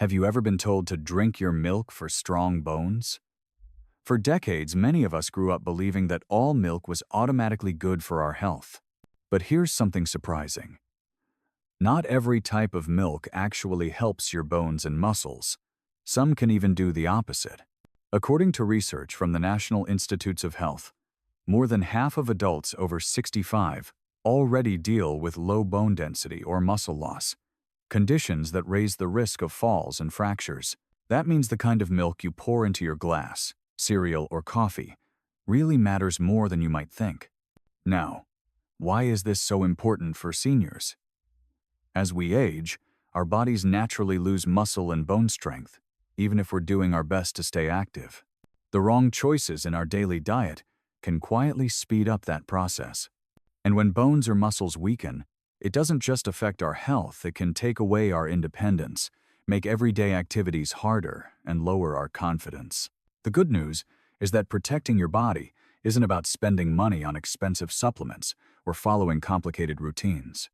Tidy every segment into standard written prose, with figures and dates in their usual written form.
Have you ever been told to drink your milk for strong bones? For decades, many of us grew up believing that all milk was automatically good for our health. But here's something surprising. Not every type of milk actually helps your bones and muscles. Some can even do the opposite. According to research from the National Institutes of Health, more than half of adults over 65 already deal with low bone density or muscle loss, conditions that raise the risk of falls and fractures. That means the kind of milk you pour into your glass, cereal, or coffee really matters more than you might think. Now, why is this so important for seniors? As we age, our bodies naturally lose muscle and bone strength, even if we're doing our best to stay active. The wrong choices in our daily diet can quietly speed up that process. And when bones or muscles weaken, it doesn't just affect our health, it can take away our independence, make everyday activities harder, and lower our confidence. The good news is that protecting your body isn't about spending money on expensive supplements or following complicated routines.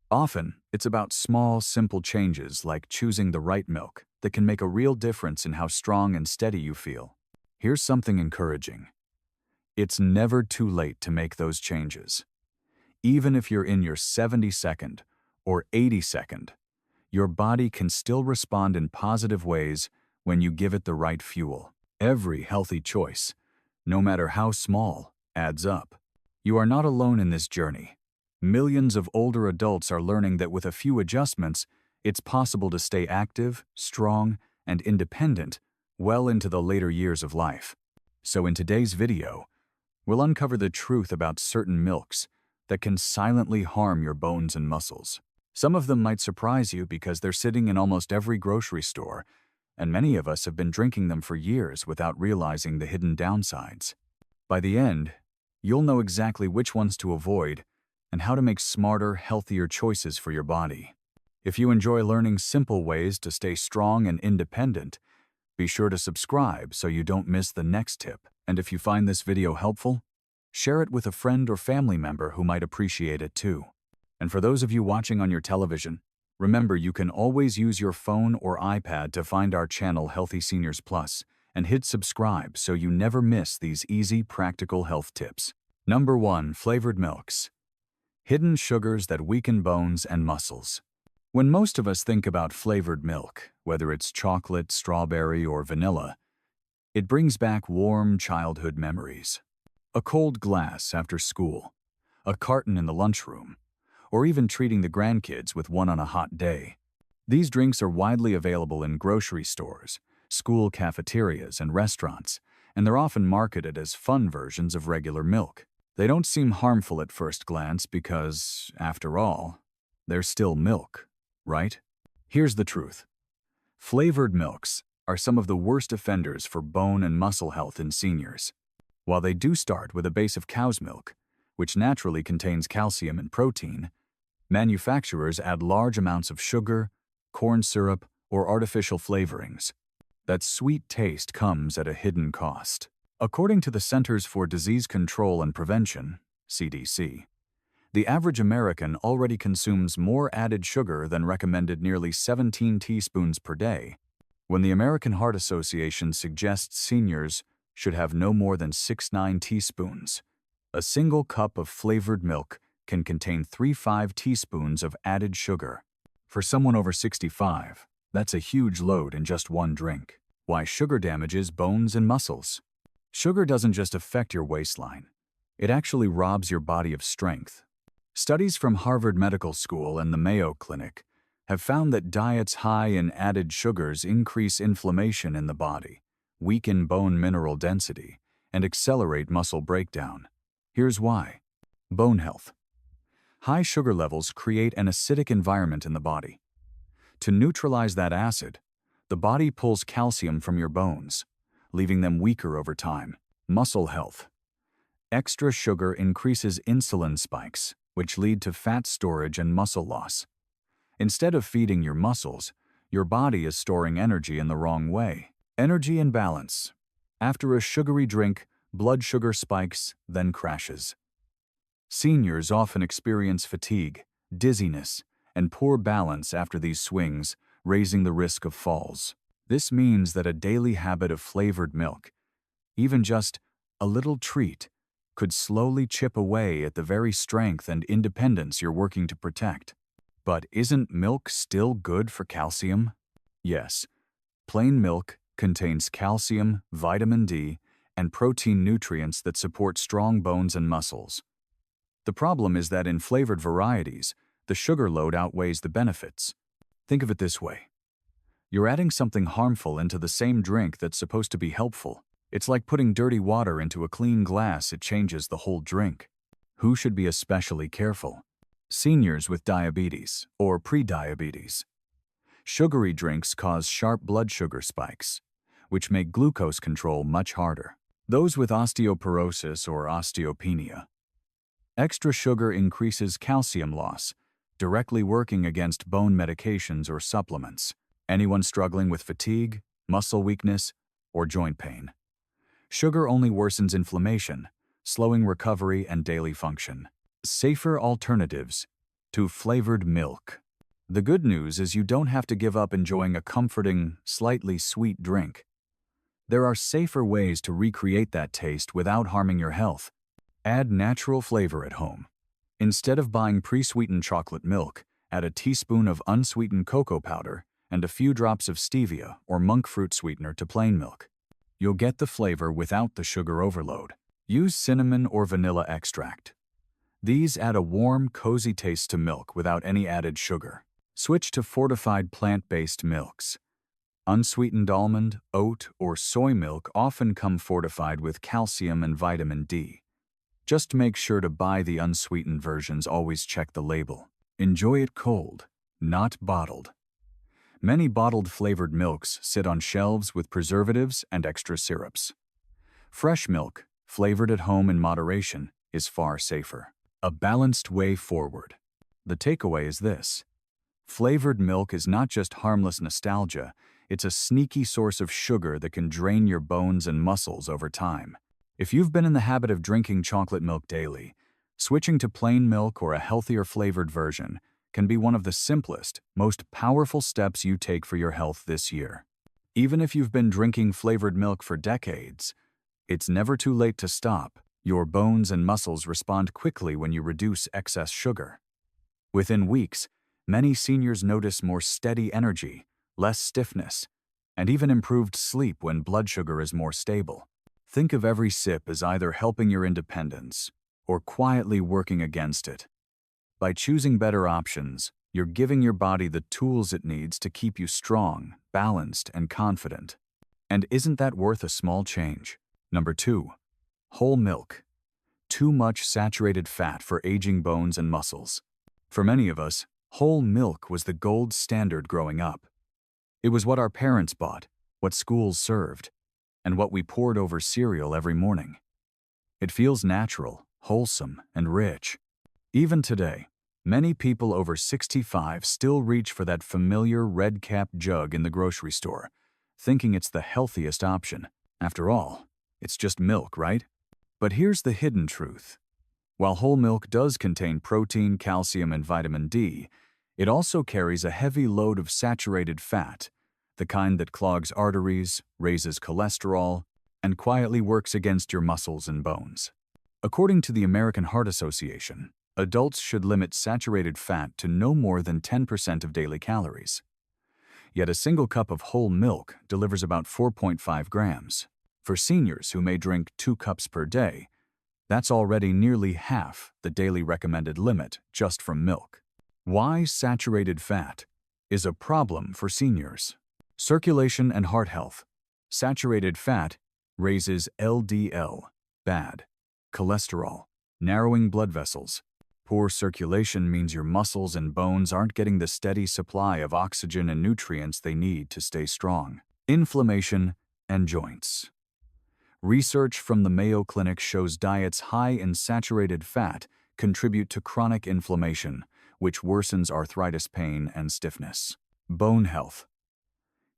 Often, it's about small, simple changes like choosing the right milk that can make a real difference in how strong and steady you feel. Here's something encouraging. It's never too late to make those changes. Even if you're in your 72nd or 82nd, your body can still respond in positive ways when you give it the right fuel. Every healthy choice, no matter how small, adds up. You are not alone in this journey. Millions of older adults are learning that with a few adjustments, it's possible to stay active, strong, and independent well into the later years of life. So in today's video, we'll uncover the truth about certain milks that can silently harm your bones and muscles. Some of them might surprise you because they're sitting in almost every grocery store, and many of us have been drinking them for years without realizing the hidden downsides. By the end, you'll know exactly which ones to avoid and how to make smarter, healthier choices for your body. If you enjoy learning simple ways to stay strong and independent, be sure to subscribe so you don't miss the next tip. And if you find this video helpful, share it with a friend or family member who might appreciate it too. And for those of you watching on your television, remember you can always use your phone or iPad to find our channel Healthy Seniors Plus and hit subscribe so you never miss these easy, practical health tips. Number 1. Flavored milks. Hidden sugars that weaken bones and muscles. When most of us think about flavored milk, whether it's chocolate, strawberry, or vanilla, it brings back warm childhood memories. A cold glass after school, a carton in the lunchroom, or even treating the grandkids with one on a hot day. These drinks are widely available in grocery stores, school cafeterias, and restaurants, and they're often marketed as fun versions of regular milk. They don't seem harmful at first glance because, after all, they're still milk, right? Here's the truth. Flavored milks are some of the worst offenders for bone and muscle health in seniors. While they do start with a base of cow's milk, which naturally contains calcium and protein, manufacturers add large amounts of sugar, corn syrup, or artificial flavorings. That sweet taste comes at a hidden cost. According to the Centers for Disease Control and Prevention, CDC, the average American already consumes more added sugar than recommended, nearly 17 teaspoons per day, when the American Heart Association suggests seniors should have no more than 6-9 teaspoons. A single cup of flavored milk can contain 3-5 teaspoons of added sugar. For someone over 65, that's a huge load in just one drink. Why sugar damages bones and muscles. Sugar doesn't just affect your waistline. It actually robs your body of strength. Studies from Harvard Medical School and the Mayo Clinic have found that diets high in added sugars increase inflammation in the body, weaken bone mineral density, and accelerate muscle breakdown. Here's why. Bone health. High sugar levels create an acidic environment in the body. To neutralize that acid, the body pulls calcium from your bones, leaving them weaker over time. Muscle health. Extra sugar increases insulin spikes, which lead to fat storage and muscle loss. Instead of feeding your muscles, your body is storing energy in the wrong way. Energy imbalance. After a sugary drink, blood sugar spikes, then crashes. Seniors often experience fatigue, dizziness, and poor balance after these swings, raising the risk of falls. This means that a daily habit of flavored milk, even just a little treat, could slowly chip away at the very strength and independence you're working to protect. But isn't milk still good for calcium? Yes. Plain milk contains calcium, vitamin D, and protein nutrients that support strong bones and muscles. The problem is that in flavored varieties, the sugar load outweighs the benefits. Think of it this way. You're adding something harmful into the same drink that's supposed to be helpful. It's like putting dirty water into a clean glass. It changes the whole drink. Who should be especially careful? Seniors with diabetes or prediabetes. Sugary drinks cause sharp blood sugar spikes, which make glucose control much harder. Those with osteoporosis or osteopenia. Extra sugar increases calcium loss, directly working against bone medications or supplements. Anyone struggling with fatigue, muscle weakness, or joint pain. Sugar only worsens inflammation, slowing recovery and daily function. Safer alternatives to flavored milk. The good news is you don't have to give up enjoying a comforting, slightly sweet drink. There are safer ways to recreate that taste without harming your health. Add natural flavor at home. Instead of buying pre-sweetened chocolate milk, add a teaspoon of unsweetened cocoa powder and a few drops of stevia or monk fruit sweetener to plain milk. You'll get the flavor without the sugar overload. Use cinnamon or vanilla extract. These add a warm, cozy taste to milk without any added sugar. Switch to fortified plant-based milks. Unsweetened almond, oat, or soy milk often come fortified with calcium and vitamin D. Just make sure to buy the unsweetened versions. Always check the label. Enjoy it cold, not bottled. Many bottled flavored milks sit on shelves with preservatives and extra syrups. Fresh milk, flavored at home in moderation, is far safer. A balanced way forward. The takeaway is this. Flavored milk is not just harmless nostalgia, it's a sneaky source of sugar that can drain your bones and muscles over time. If you've been in the habit of drinking chocolate milk daily, switching to plain milk or a healthier flavored version can be one of the simplest, most powerful steps you take for your health this year. Even if you've been drinking flavored milk for decades, it's never too late to stop. Your bones and muscles respond quickly when you reduce excess sugar. Within weeks, many seniors notice more steady energy, less stiffness, and even improved sleep when blood sugar is more stable. Think of every sip as either helping your independence or quietly working against it. By choosing better options, you're giving your body the tools it needs to keep you strong, balanced, and confident. And isn't that worth a small change? Number 2. Whole milk. Too much saturated fat for aging bones and muscles. For many of us, whole milk was the gold standard growing up. It was what our parents bought, what schools served, and what we poured over cereal every morning. It feels natural, wholesome, and rich. Even today, many people over 65 still reach for that familiar red-capped jug in the grocery store, thinking it's the healthiest option. After all, it's just milk, right? But here's the hidden truth. While whole milk does contain protein, calcium, and vitamin D, it also carries a heavy load of saturated fat, the kind that clogs arteries, raises cholesterol, and quietly works against your muscles and bones. According to the American Heart Association, adults should limit saturated fat to no more than 10% of daily calories. Yet a single cup of whole milk delivers about 4.5 grams. For seniors who may drink 2 cups per day, that's already nearly half the daily recommended limit just from milk. Why saturated fat is a problem for seniors? Circulation and heart health. Saturated fat raises LDL, bad cholesterol, narrowing blood vessels. Poor circulation means your muscles and bones aren't getting the steady supply of oxygen and nutrients they need to stay strong. Inflammation and joints. Research from the Mayo Clinic shows diets high in saturated fat contribute to chronic inflammation, which worsens arthritis pain and stiffness. Bone health.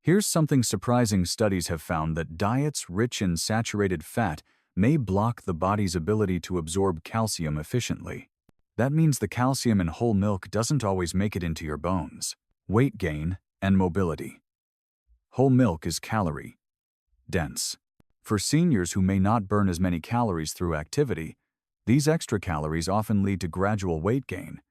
Here's something surprising. Studies have found that diets rich in saturated fat may block the body's ability to absorb calcium efficiently. That means the calcium in whole milk doesn't always make it into your bones. Weight gain and mobility. Whole milk is calorie-dense. For seniors who may not burn as many calories through activity, these extra calories often lead to gradual weight gain,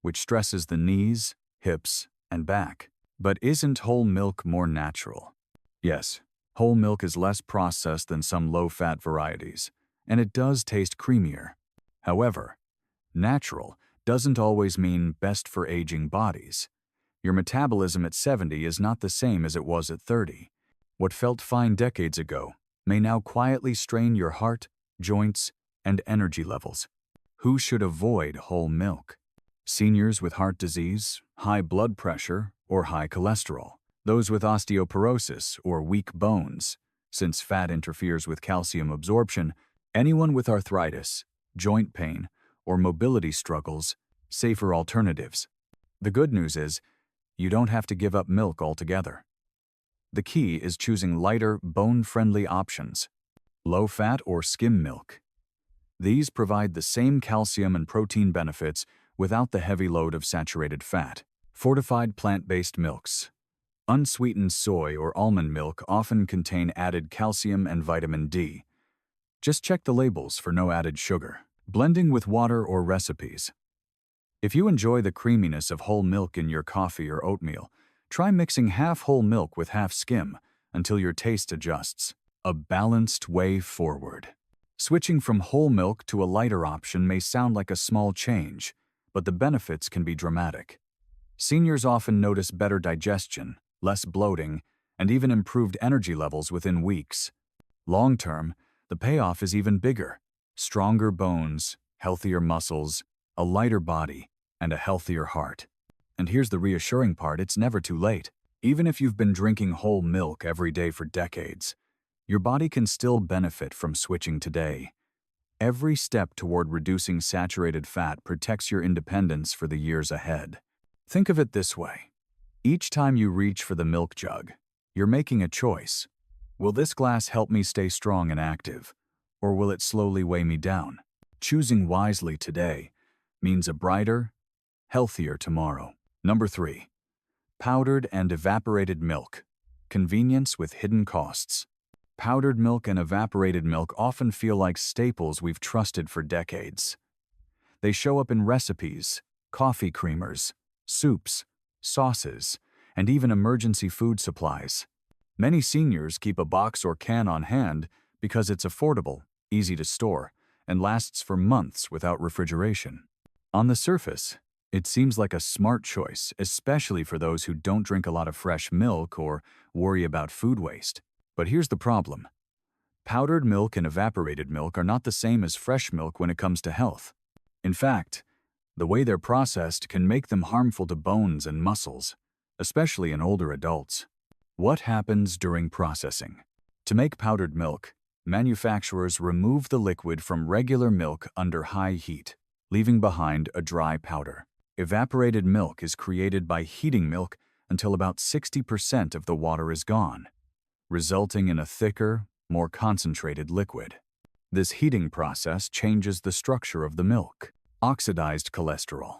which stresses the knees, hips, and back. But isn't whole milk more natural? Yes, whole milk is less processed than some low-fat varieties, and it does taste creamier. However, natural doesn't always mean best for aging bodies. Your metabolism at 70 is not the same as it was at 30. What felt fine decades ago may now quietly strain your heart, joints, and energy levels. Who should avoid whole milk? Seniors with heart disease, high blood pressure, or high cholesterol. Those with osteoporosis or weak bones, since fat interferes with calcium absorption. Anyone with arthritis, joint pain, or mobility struggles, safer alternatives. The good news is, you don't have to give up milk altogether. The key is choosing lighter, bone-friendly options. Low-fat or skim milk. These provide the same calcium and protein benefits without the heavy load of saturated fat. Fortified plant-based milks. Unsweetened soy or almond milk often contain added calcium and vitamin D. Just check the labels for no added sugar. Blending with water or recipes. If you enjoy the creaminess of whole milk in your coffee or oatmeal, try mixing half whole milk with half skim until your taste adjusts. A balanced way forward. Switching from whole milk to a lighter option may sound like a small change, but the benefits can be dramatic. Seniors often notice better digestion, less bloating, and even improved energy levels within weeks. Long-term, the payoff is even bigger. Stronger bones, healthier muscles, a lighter body, and a healthier heart. And here's the reassuring part, it's never too late. Even if you've been drinking whole milk every day for decades, your body can still benefit from switching today. Every step toward reducing saturated fat protects your independence for the years ahead. Think of it this way. Each time you reach for the milk jug, you're making a choice. Will this glass help me stay strong and active, or will it slowly weigh me down? Choosing wisely today means a brighter, healthier tomorrow. Number 3. Powdered and evaporated milk. Convenience with hidden costs. Powdered milk and evaporated milk often feel like staples we've trusted for decades. They show up in recipes, coffee creamers, soups, sauces, and even emergency food supplies. Many seniors keep a box or can on hand because it's affordable, easy to store, and lasts for months without refrigeration. On the surface, it seems like a smart choice, especially for those who don't drink a lot of fresh milk or worry about food waste. But here's the problem. Powdered milk and evaporated milk are not the same as fresh milk when it comes to health. In fact, the way they're processed can make them harmful to bones and muscles, especially in older adults. What happens during processing? To make powdered milk, manufacturers remove the liquid from regular milk under high heat, leaving behind a dry powder. Evaporated milk is created by heating milk until about 60% of the water is gone, resulting in a thicker, more concentrated liquid. This heating process changes the structure of the milk. Oxidized cholesterol.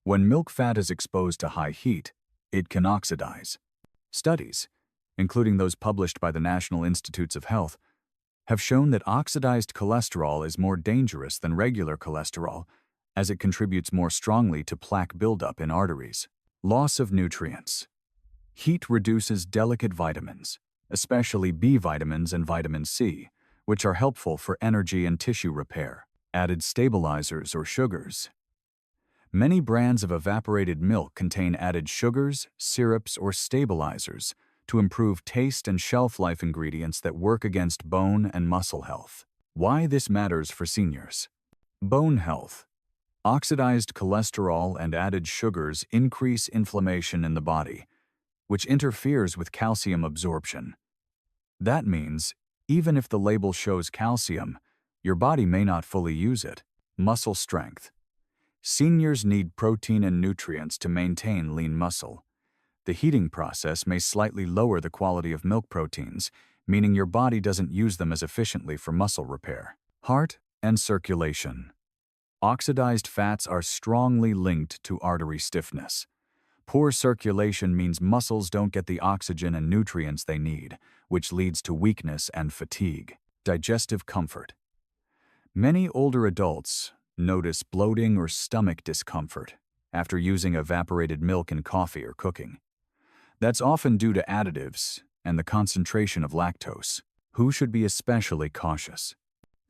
When milk fat is exposed to high heat, it can oxidize. Studies, including those published by the National Institutes of Health, have shown that oxidized cholesterol is more dangerous than regular cholesterol as it contributes more strongly to plaque buildup in arteries. Loss of nutrients. Heat reduces delicate vitamins, especially B vitamins and vitamin C, which are helpful for energy and tissue repair. Added stabilizers or sugars. Many brands of evaporated milk contain added sugars, syrups, or stabilizers to improve taste and shelf life ingredients that work against bone and muscle health. Why this matters for seniors. Bone health. Oxidized cholesterol and added sugars increase inflammation in the body, which interferes with calcium absorption. That means, even if the label shows calcium, your body may not fully use it. Muscle strength. Seniors need protein and nutrients to maintain lean muscle. The heating process may slightly lower the quality of milk proteins, meaning your body doesn't use them as efficiently for muscle repair. Heart and circulation. Oxidized fats are strongly linked to artery stiffness. Poor circulation means muscles don't get the oxygen and nutrients they need, which leads to weakness and fatigue. Digestive comfort. Many older adults notice bloating or stomach discomfort after using evaporated milk in coffee or cooking. That's often due to additives and the concentration of lactose. Who should be especially cautious?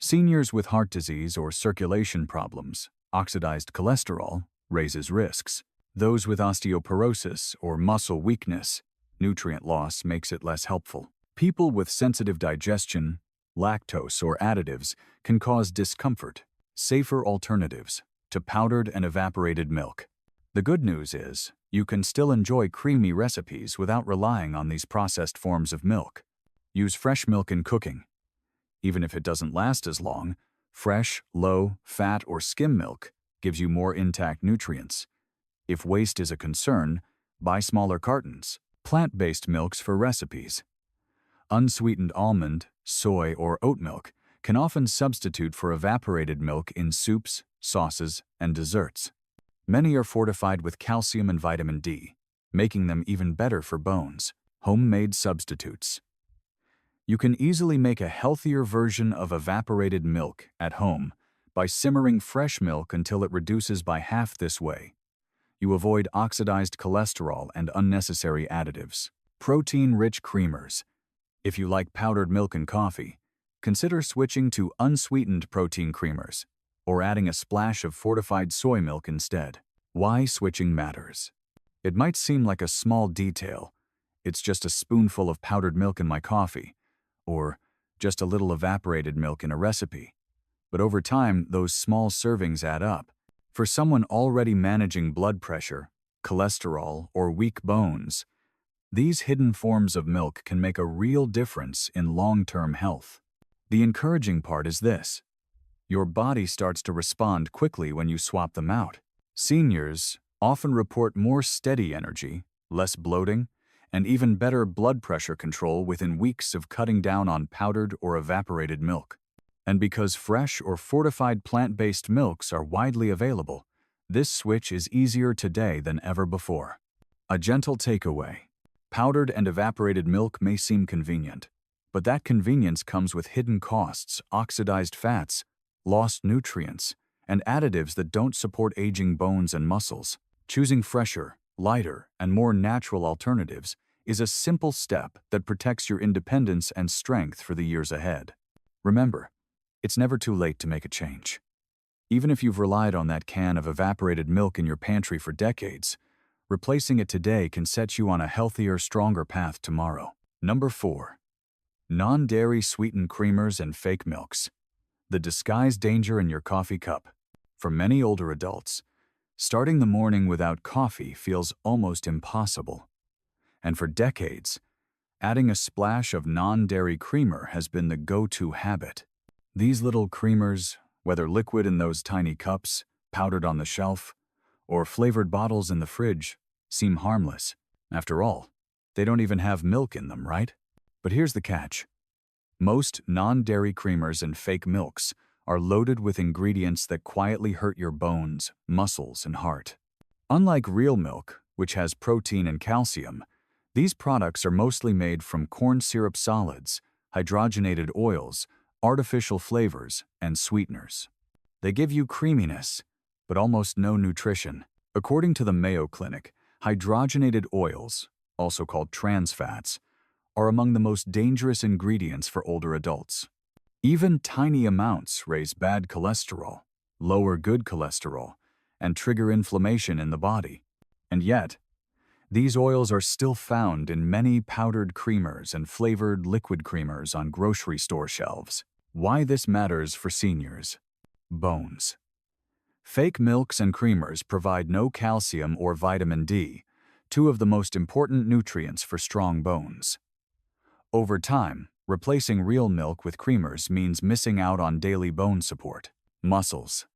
Seniors with heart disease or circulation problems. Oxidized cholesterol raises risks. Those with osteoporosis or muscle weakness. Nutrient loss makes it less helpful. People with sensitive digestion, lactose or additives can cause discomfort. Safer alternatives to powdered and evaporated milk. The good news is, you can still enjoy creamy recipes without relying on these processed forms of milk. Use fresh milk in cooking. Even if it doesn't last as long, fresh, low-fat or skim milk gives you more intact nutrients. If waste is a concern, buy smaller cartons. Plant-based milks for recipes. Unsweetened almond, soy, or oat milk can often substitute for evaporated milk in soups, sauces, and desserts. Many are fortified with calcium and vitamin D, making them even better for bones. Homemade substitutes. You can easily make a healthier version of evaporated milk at home by simmering fresh milk until it reduces by half this way. You avoid oxidized cholesterol and unnecessary additives. Protein-rich creamers. If you like powdered milk and coffee, consider switching to unsweetened protein creamers or adding a splash of fortified soy milk instead. Why switching matters. It might seem like a small detail. It's just a spoonful of powdered milk in my coffee, or just a little evaporated milk in a recipe. But over time, those small servings add up. For someone already managing blood pressure, cholesterol, or weak bones, these hidden forms of milk can make a real difference in long-term health. The encouraging part is this: your body starts to respond quickly when you swap them out. Seniors often report more steady energy, less bloating, and even better blood pressure control within weeks of cutting down on powdered or evaporated milk. And because fresh or fortified plant-based milks are widely available, this switch is easier today than ever before. A gentle takeaway. Powdered and evaporated milk may seem convenient, but that convenience comes with hidden costs, oxidized fats, lost nutrients, and additives that don't support aging bones and muscles. Choosing fresher, lighter, and more natural alternatives is a simple step that protects your independence and strength for the years ahead. Remember, it's never too late to make a change. Even if you've relied on that can of evaporated milk in your pantry for decades, replacing it today can set you on a healthier, stronger path tomorrow. Number 4. Non-dairy sweetened creamers and fake milks. The disguised danger in your coffee cup. For many older adults, starting the morning without coffee feels almost impossible. And for decades, adding a splash of non-dairy creamer has been the go-to habit. These little creamers, whether liquid in those tiny cups, powdered on the shelf, or flavored bottles in the fridge, seem harmless. After all, they don't even have milk in them, right? But here's the catch. Most non-dairy creamers and fake milks are loaded with ingredients that quietly hurt your bones, muscles, and heart. Unlike real milk, which has protein and calcium, these products are mostly made from corn syrup solids, hydrogenated oils, artificial flavors, and sweeteners. They give you creaminess, but almost no nutrition. According to the Mayo Clinic, hydrogenated oils, also called trans fats, are among the most dangerous ingredients for older adults. Even tiny amounts raise bad cholesterol, lower good cholesterol, and trigger inflammation in the body. And yet, these oils are still found in many powdered creamers and flavored liquid creamers on grocery store shelves. Why this matters for seniors. Bones. Fake milks and creamers provide no calcium or vitamin D, two of the most important nutrients for strong bones. Over time, replacing real milk with creamers means missing out on daily bone support. Muscles.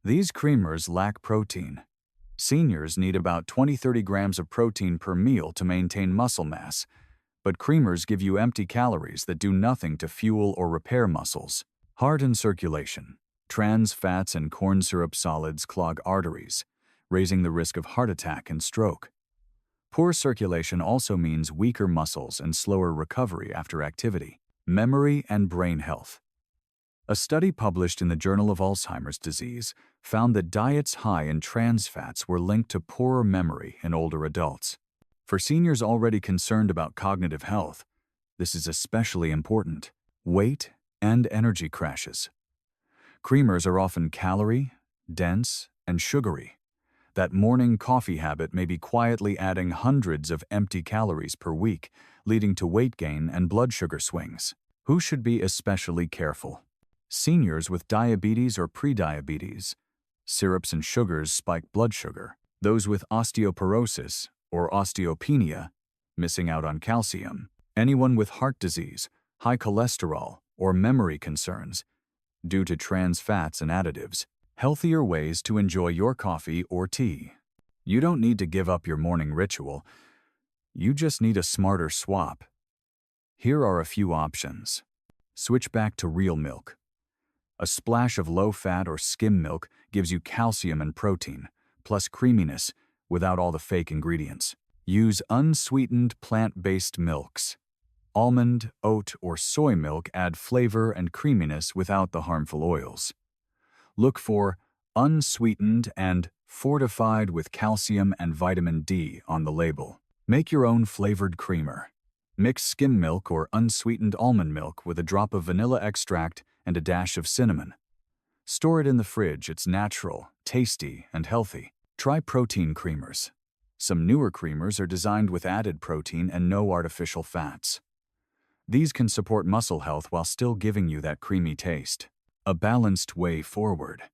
These creamers lack protein. Seniors need about 20-30 grams of protein per meal to maintain muscle mass, but creamers give you empty calories that do nothing to fuel or repair muscles. Heart and circulation. Trans fats and corn syrup solids clog arteries, raising the risk of heart attack and stroke. Poor circulation also means weaker muscles and slower recovery after activity. Memory and brain health. A study published in the Journal of Alzheimer's Disease found that diets high in trans fats were linked to poorer memory in older adults. For seniors already concerned about cognitive health, this is especially important. Weight and energy crashes. Creamers are often calorie, dense, and sugary. That morning coffee habit may be quietly adding hundreds of empty calories per week, leading to weight gain and blood sugar swings. Who should be especially careful? Seniors with diabetes or prediabetes. Syrups and sugars spike blood sugar. Those with osteoporosis or osteopenia, missing out on calcium. Anyone with heart disease, high cholesterol, or memory concerns, due to trans fats and additives. Healthier ways to enjoy your coffee or tea. You don't need to give up your morning ritual. You just need a smarter swap. Here are a few options. Switch back to real milk. A splash of low-fat or skim milk gives you calcium and protein, plus creaminess, without all the fake ingredients. Use unsweetened plant-based milks. Almond, oat, or soy milk add flavor and creaminess without the harmful oils. Look for unsweetened and fortified with calcium and vitamin D on the label. Make your own flavored creamer. Mix skim milk or unsweetened almond milk with a drop of vanilla extract and a dash of cinnamon. Store it in the fridge. It's natural, tasty, and healthy. Try protein creamers. Some newer creamers are designed with added protein and no artificial fats. These can support muscle health while still giving you that creamy taste. A balanced way forward.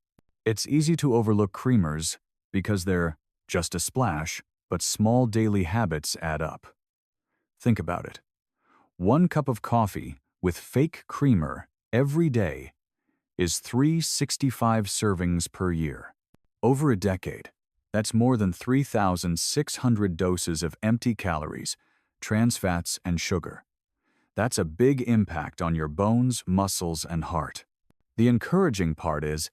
It's easy to overlook creamers because they're just a splash, but small daily habits add up. Think about it. 1 cup of coffee with fake creamer every day is 365 servings per year. Over a decade, that's more than 3,600 doses of empty calories, trans fats, and sugar. That's a big impact on your bones, muscles, and heart. The encouraging part is,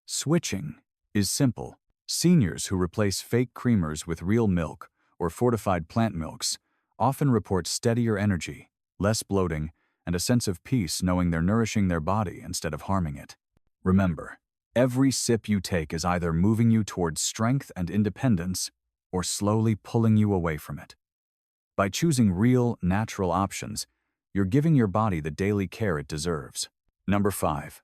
switching is simple. Seniors who replace fake creamers with real milk or fortified plant milks often report steadier energy, less bloating, and a sense of peace knowing they're nourishing their body instead of harming it. Remember, every sip you take is either moving you towards strength and independence or slowly pulling you away from it. By choosing real, natural options, you're giving your body the daily care it deserves. Number 5.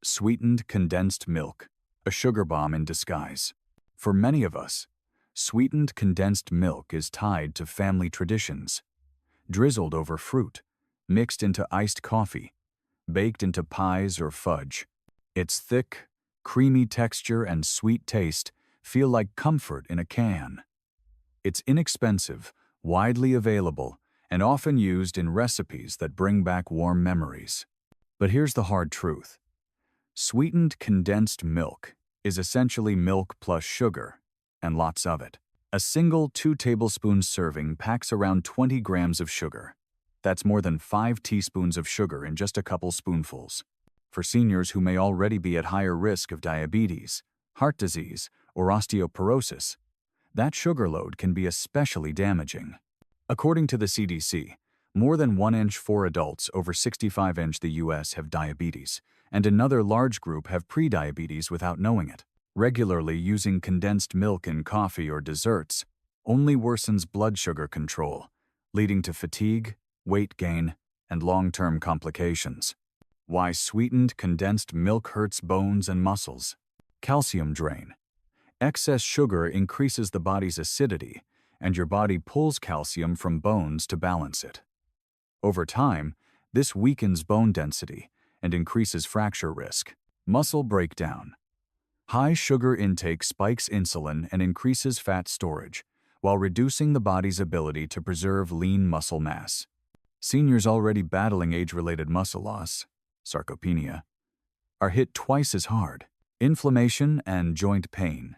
Sweetened condensed milk, a sugar bomb in disguise. For many of us, sweetened condensed milk is tied to family traditions. Drizzled over fruit, mixed into iced coffee, baked into pies or fudge. Its thick, creamy texture and sweet taste feel like comfort in a can. It's inexpensive, widely available, and often used in recipes that bring back warm memories. But here's the hard truth. Sweetened condensed milk is essentially milk plus sugar, and lots of it. A single 2 tablespoon serving packs around 20 grams of sugar. That's more than 5 teaspoons of sugar in just a couple spoonfuls. For seniors who may already be at higher risk of diabetes, heart disease, or osteoporosis, that sugar load can be especially damaging. According to the CDC, more than 1 in 4 adults over 65 in the U.S. have diabetes, and another large group have prediabetes without knowing it. Regularly using condensed milk in coffee or desserts only worsens blood sugar control, leading to fatigue, weight gain, and long-term complications. Why sweetened condensed milk hurts bones and muscles. Calcium drain. Excess sugar increases the body's acidity, and your body pulls calcium from bones to balance it. Over time, this weakens bone density and increases fracture risk. Muscle breakdown. High sugar intake spikes insulin and increases fat storage, while reducing the body's ability to preserve lean muscle mass. Seniors already battling age-related muscle loss, sarcopenia, are hit twice as hard. Inflammation and joint pain.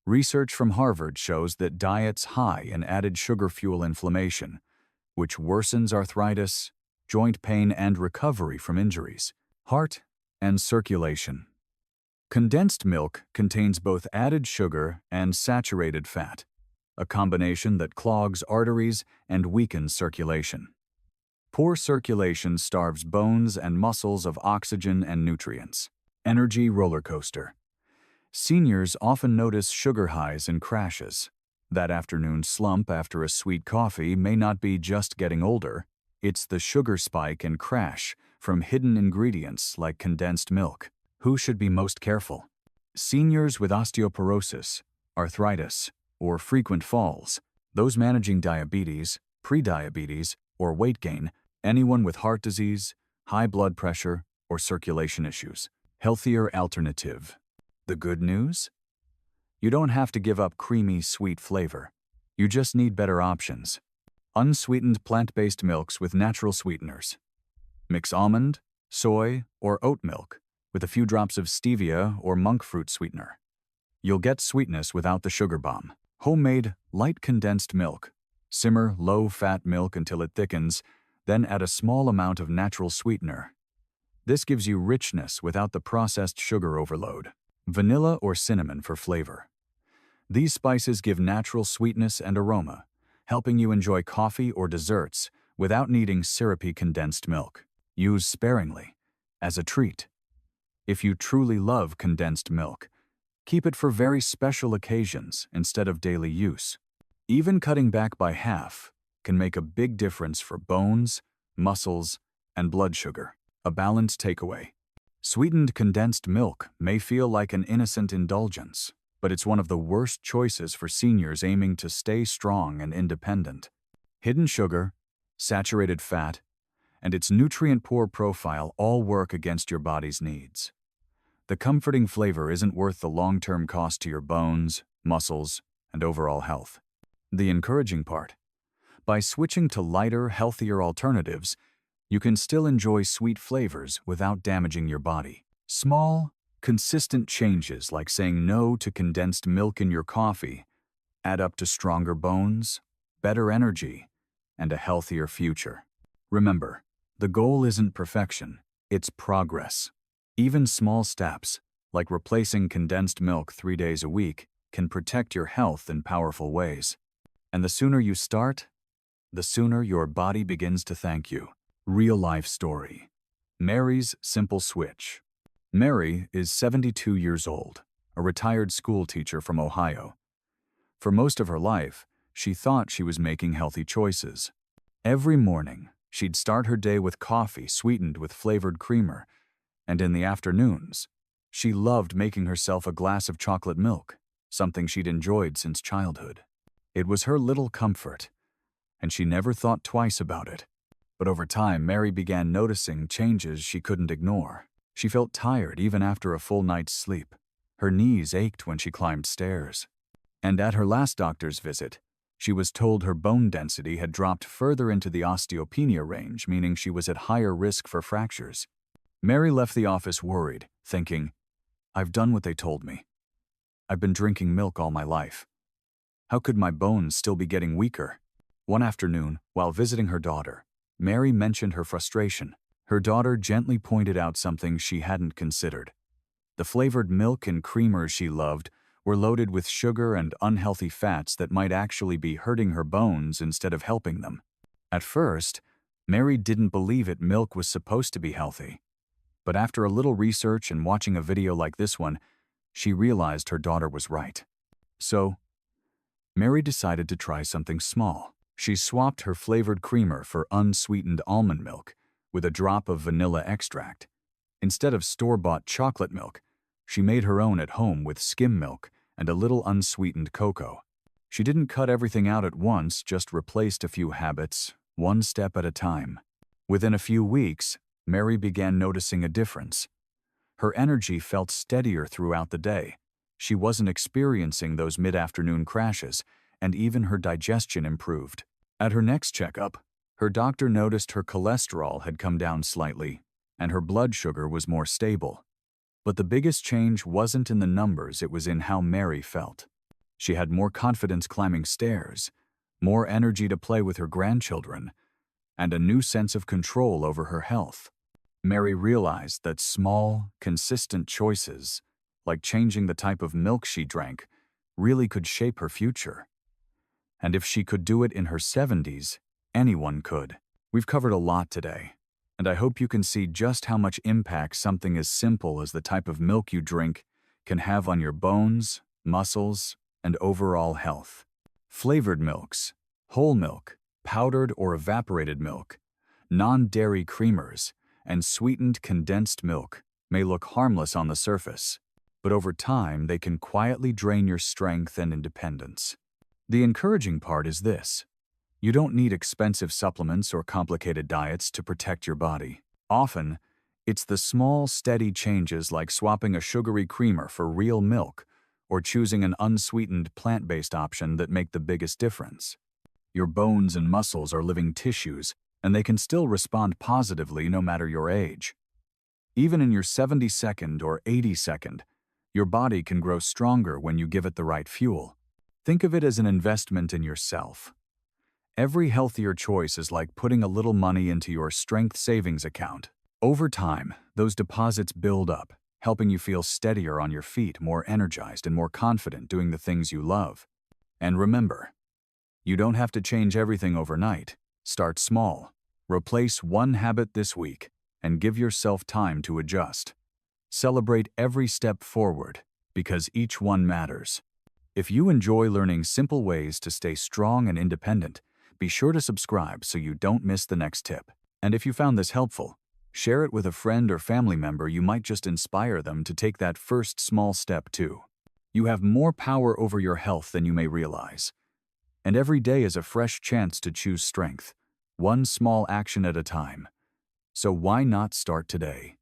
Research from Harvard shows that diets high in added sugar fuel inflammation, which worsens arthritis, joint pain, and recovery from injuries. Heart and circulation. Condensed milk contains both added sugar and saturated fat, a combination that clogs arteries and weakens circulation. Poor circulation starves bones and muscles of oxygen and nutrients. Energy roller coaster. Seniors often notice sugar highs and crashes. That afternoon slump after a sweet coffee may not be just getting older, it's the sugar spike and crash from hidden ingredients like condensed milk. Who should be most careful? Seniors with osteoporosis, arthritis, or frequent falls, those managing diabetes, prediabetes, or weight gain, anyone with heart disease, high blood pressure, or circulation issues. Healthier alternative. The good news? You don't have to give up creamy, sweet flavor. You just need better options. Unsweetened plant-based milks with natural sweeteners. Mix almond, soy, or oat milk with a few drops of stevia or monk fruit sweetener. You'll get sweetness without the sugar bomb. Homemade, light condensed milk. Simmer low-fat milk until it thickens, then add a small amount of natural sweetener. This gives you richness without the processed sugar overload. Vanilla or cinnamon for flavor. These spices give natural sweetness and aroma, helping you enjoy coffee or desserts without needing syrupy condensed milk. Use sparingly, as a treat. If you truly love condensed milk, keep it for very special occasions instead of daily use. Even cutting back by half can make a big difference for bones, muscles, and blood sugar. A balanced takeaway. Sweetened condensed milk may feel like an innocent indulgence, but it's one of the worst choices for seniors aiming to stay strong and independent. Hidden sugar, saturated fat, and its nutrient-poor profile all work against your body's needs. The comforting flavor isn't worth the long-term cost to your bones, muscles, and overall health. The encouraging part: by switching to lighter, healthier alternatives, you can still enjoy sweet flavors without damaging your body. Small, consistent changes like saying no to condensed milk in your coffee add up to stronger bones, better energy, and a healthier future. Remember, the goal isn't perfection, it's progress. Even small steps, like replacing condensed milk 3 days a week, can protect your health in powerful ways. And the sooner you start, the sooner your body begins to thank you. Real-life story. Mary's simple switch. Mary is 72 years old, a retired school teacher from Ohio. For most of her life, she thought she was making healthy choices. Every morning, she'd start her day with coffee sweetened with flavored creamer, and in the afternoons, she loved making herself a glass of chocolate milk, something she'd enjoyed since childhood. It was her little comfort, and she never thought twice about it. But over time, Mary began noticing changes she couldn't ignore. She felt tired even after a full night's sleep. Her knees ached when she climbed stairs. And at her last doctor's visit, she was told her bone density had dropped further into the osteopenia range, meaning she was at higher risk for fractures. Mary left the office worried, thinking, "I've done what they told me. I've been drinking milk all my life. How could my bones still be getting weaker?" One afternoon, while visiting her daughter, Mary mentioned her frustration. Her daughter gently pointed out something she hadn't considered. The flavored milk and creamers she loved were loaded with sugar and unhealthy fats that might actually be hurting her bones instead of helping them. At first, Mary didn't believe milk was supposed to be healthy. But after a little research and watching a video like this one, she realized her daughter was right. So, Mary decided to try something small. She swapped her flavored creamer for unsweetened almond milk with a drop of vanilla extract. Instead of store-bought chocolate milk, she made her own at home with skim milk and a little unsweetened cocoa. She didn't cut everything out at once, just replaced a few habits, one step at a time. Within a few weeks, Mary began noticing a difference. Her energy felt steadier throughout the day. She wasn't experiencing those mid-afternoon crashes, and even her digestion improved. At her next checkup, her doctor noticed her cholesterol had come down slightly, and her blood sugar was more stable. But the biggest change wasn't in the numbers, it was in how Mary felt. She had more confidence climbing stairs, more energy to play with her grandchildren, and a new sense of control over her health. Mary realized that small, consistent choices, like changing the type of milk she drank, really could shape her future. And if she could do it in her 70s, anyone could. We've covered a lot today, and I hope you can see just how much impact something as simple as the type of milk you drink can have on your bones, muscles, and overall health. Flavored milks, whole milk, powdered or evaporated milk, non-dairy creamers, and sweetened condensed milk may look harmless on the surface, but over time they can quietly drain your strength and independence. The encouraging part is this: you don't need expensive supplements or complicated diets to protect your body. Often, it's the small, steady changes like swapping a sugary creamer for real milk or choosing an unsweetened plant-based option that make the biggest difference. Your bones and muscles are living tissues, and they can still respond positively no matter your age. Even in your 72nd or 82nd, your body can grow stronger when you give it the right fuel. Think of it as an investment in yourself. Every healthier choice is like putting a little money into your strength savings account. Over time, those deposits build up, helping you feel steadier on your feet, more energized, and more confident doing the things you love. And remember, you don't have to change everything overnight. Start small. Replace one habit this week and give yourself time to adjust. Celebrate every step forward, because each one matters. If you enjoy learning simple ways to stay strong and independent, be sure to subscribe so you don't miss the next tip. And if you found this helpful, share it with a friend or family member. You might just inspire them to take that first small step too. You have more power over your health than you may realize. And every day is a fresh chance to choose strength, one small action at a time. So why not start today?